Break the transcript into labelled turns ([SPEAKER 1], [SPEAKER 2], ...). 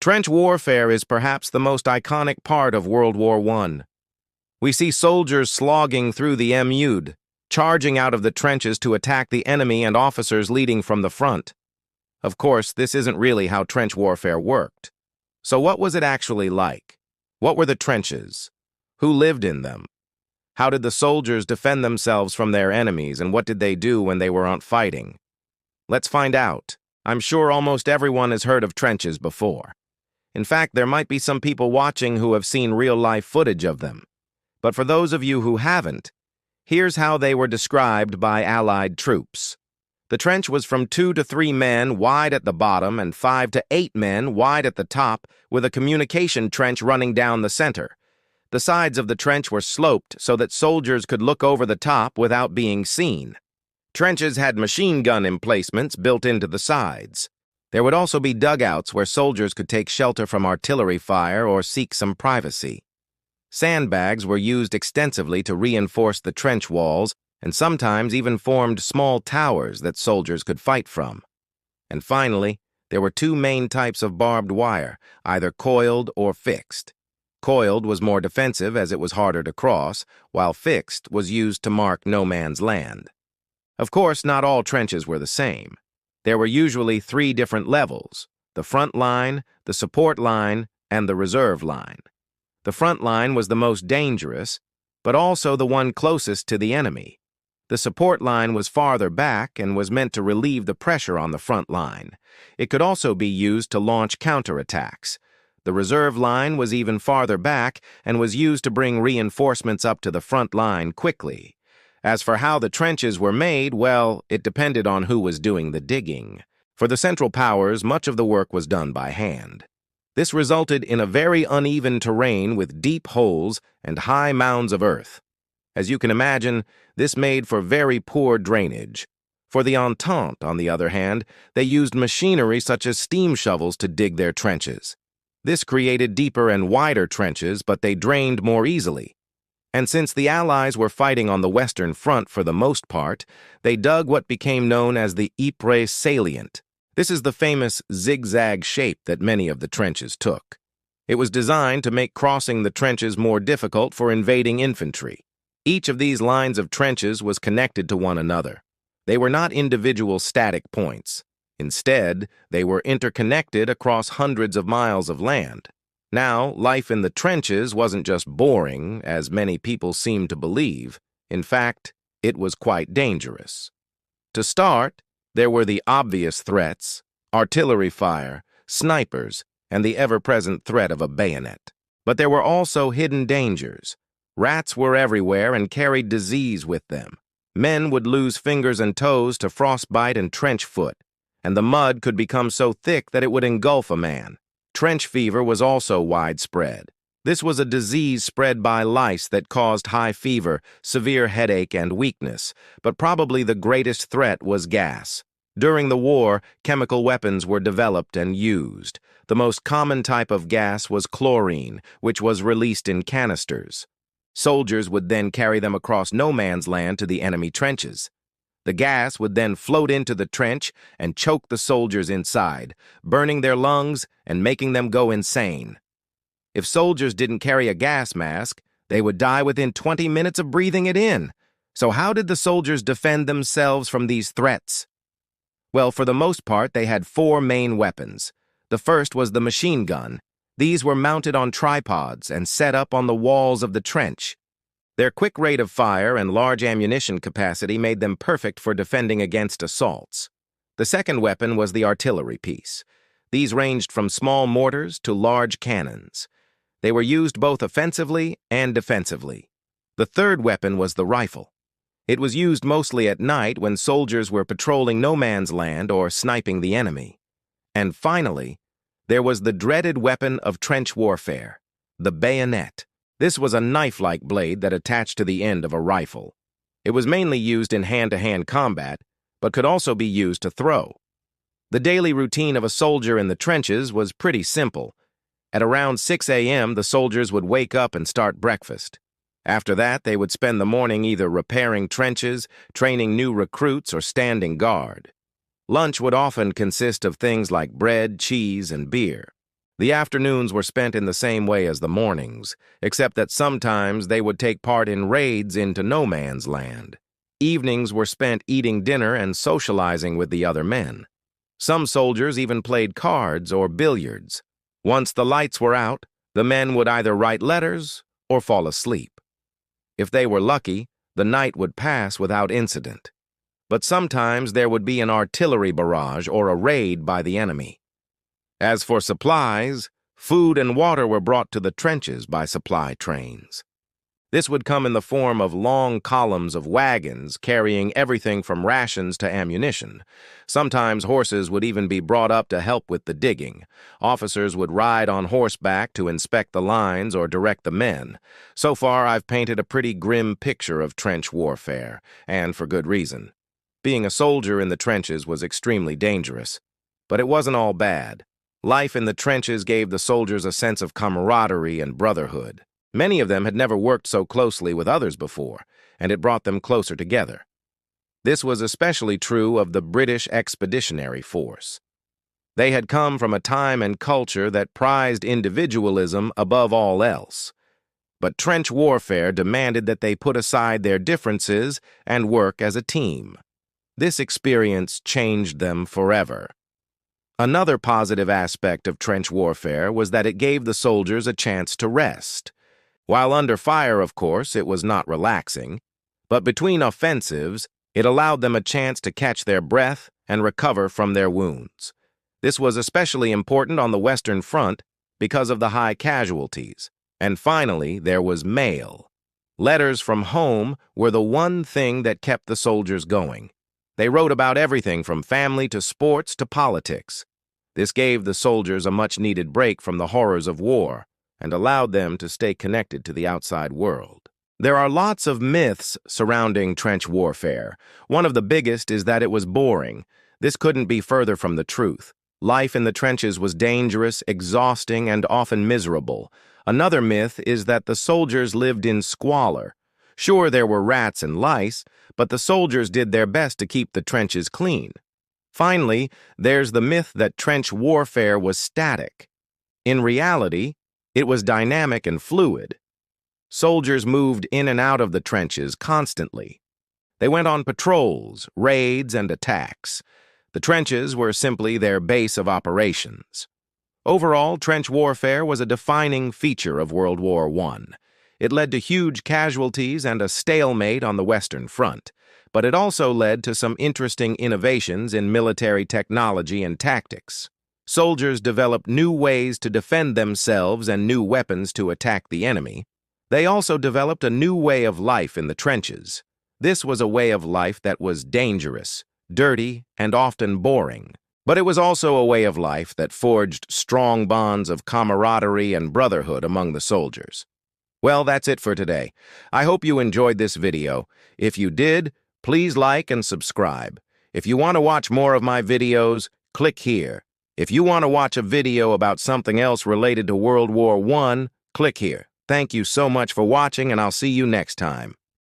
[SPEAKER 1] Trench warfare is perhaps the most iconic part of World War I. We see soldiers slogging through the MUD, charging out of the trenches to attack the enemy and officers leading from the front. Of course, this isn't really how trench warfare worked. So what was it actually like? What were the trenches? Who lived in them? How did the soldiers defend themselves from their enemies, and what did they do when they weren't fighting? Let's find out. I'm sure almost everyone has heard of trenches before. In fact, there might be some people watching who have seen real-life footage of them. But for those of you who haven't, here's how they were described by Allied troops. The trench was from 2 to 3 men wide at the bottom and 5 to 8 men wide at the top, with a communication trench running down the center. The sides of the trench were sloped so that soldiers could look over the top without being seen. Trenches had machine gun emplacements built into the sides. There would also be dugouts where soldiers could take shelter from artillery fire or seek some privacy. Sandbags were used extensively to reinforce the trench walls, and sometimes even formed small towers that soldiers could fight from. And finally, there were 2 main types of barbed wire, either coiled or fixed. Coiled was more defensive as it was harder to cross, while fixed was used to mark no man's land. Of course, not all trenches were the same. There were usually 3 different levels: the front line, the support line, and the reserve line. The front line was the most dangerous, but also the one closest to the enemy. The support line was farther back and was meant to relieve the pressure on the front line. It could also be used to launch counterattacks. The reserve line was even farther back and was used to bring reinforcements up to the front line quickly. As for how the trenches were made, well, it depended on who was doing the digging. For the Central Powers, much of the work was done by hand. This resulted in a very uneven terrain with deep holes and high mounds of earth. As you can imagine, this made for very poor drainage. For the Entente, on the other hand, they used machinery such as steam shovels to dig their trenches. This created deeper and wider trenches, but they drained more easily. And since the Allies were fighting on the Western Front for the most part, they dug what became known as the Ypres salient. This is the famous zigzag shape that many of the trenches took. It was designed to make crossing the trenches more difficult for invading infantry. Each of these lines of trenches was connected to one another. They were not individual static points. Instead, they were interconnected across hundreds of miles of land. Now, life in the trenches wasn't just boring, as many people seem to believe. In fact, it was quite dangerous. To start, there were the obvious threats: artillery fire, snipers, and the ever-present threat of a bayonet. But there were also hidden dangers. Rats were everywhere and carried disease with them. Men would lose fingers and toes to frostbite and trench foot, and the mud could become so thick that it would engulf a man. Trench fever was also widespread. This was a disease spread by lice that caused high fever, severe headache, and weakness, but probably the greatest threat was gas. During the war, chemical weapons were developed and used. The most common type of gas was chlorine, which was released in canisters. Soldiers would then carry them across no man's land to the enemy trenches. The gas would then float into the trench and choke the soldiers inside, burning their lungs and making them go insane. If soldiers didn't carry a gas mask, they would die within 20 minutes of breathing it in. So how did the soldiers defend themselves from these threats? Well, for the most part, they had 4 main weapons. The first was the machine gun. These were mounted on tripods and set up on the walls of the trench. Their quick rate of fire and large ammunition capacity made them perfect for defending against assaults. The second weapon was the artillery piece. These ranged from small mortars to large cannons. They were used both offensively and defensively. The third weapon was the rifle. It was used mostly at night when soldiers were patrolling no man's land or sniping the enemy. And finally, there was the dreaded weapon of trench warfare, the bayonet. This was a knife-like blade that attached to the end of a rifle. It was mainly used in hand-to-hand combat, but could also be used to throw. The daily routine of a soldier in the trenches was pretty simple. At around 6 a.m., the soldiers would wake up and start breakfast. After that, they would spend the morning either repairing trenches, training new recruits, or standing guard. Lunch would often consist of things like bread, cheese, and beer. The afternoons were spent in the same way as the mornings, except that sometimes they would take part in raids into no man's land. Evenings were spent eating dinner and socializing with the other men. Some soldiers even played cards or billiards. Once the lights were out, the men would either write letters or fall asleep. If they were lucky, the night would pass without incident. But sometimes there would be an artillery barrage or a raid by the enemy. As for supplies, food and water were brought to the trenches by supply trains. This would come in the form of long columns of wagons carrying everything from rations to ammunition. Sometimes horses would even be brought up to help with the digging. Officers would ride on horseback to inspect the lines or direct the men. So far, I've painted a pretty grim picture of trench warfare, and for good reason. Being a soldier in the trenches was extremely dangerous. But it wasn't all bad. Life in the trenches gave the soldiers a sense of camaraderie and brotherhood. Many of them had never worked so closely with others before, and it brought them closer together. This was especially true of the British Expeditionary Force. They had come from a time and culture that prized individualism above all else. But trench warfare demanded that they put aside their differences and work as a team. This experience changed them forever. Another positive aspect of trench warfare was that it gave the soldiers a chance to rest. While under fire, of course, it was not relaxing, but between offensives, it allowed them a chance to catch their breath and recover from their wounds. This was especially important on the Western Front because of the high casualties. And finally, there was mail. Letters from home were the one thing that kept the soldiers going. They wrote about everything from family to sports to politics. This gave the soldiers a much-needed break from the horrors of war and allowed them to stay connected to the outside world. There are lots of myths surrounding trench warfare. One of the biggest is that it was boring. This couldn't be further from the truth. Life in the trenches was dangerous, exhausting, and often miserable. Another myth is that the soldiers lived in squalor. Sure, there were rats and lice, but the soldiers did their best to keep the trenches clean. Finally, there's the myth that trench warfare was static. In reality, it was dynamic and fluid. Soldiers moved in and out of the trenches constantly. They went on patrols, raids, and attacks. The trenches were simply their base of operations. Overall, trench warfare was a defining feature of World War I. It led to huge casualties and a stalemate on the Western Front, but it also led to some interesting innovations in military technology and tactics. Soldiers developed new ways to defend themselves and new weapons to attack the enemy. They also developed a new way of life in the trenches. This was a way of life that was dangerous, dirty, and often boring. But it was also a way of life that forged strong bonds of camaraderie and brotherhood among the soldiers. Well, that's it for today. I hope you enjoyed this video. If you did, please like and subscribe. If you want to watch more of my videos, click here. If you want to watch a video about something else related to World War I, click here. Thank you so much for watching, and I'll see you next time.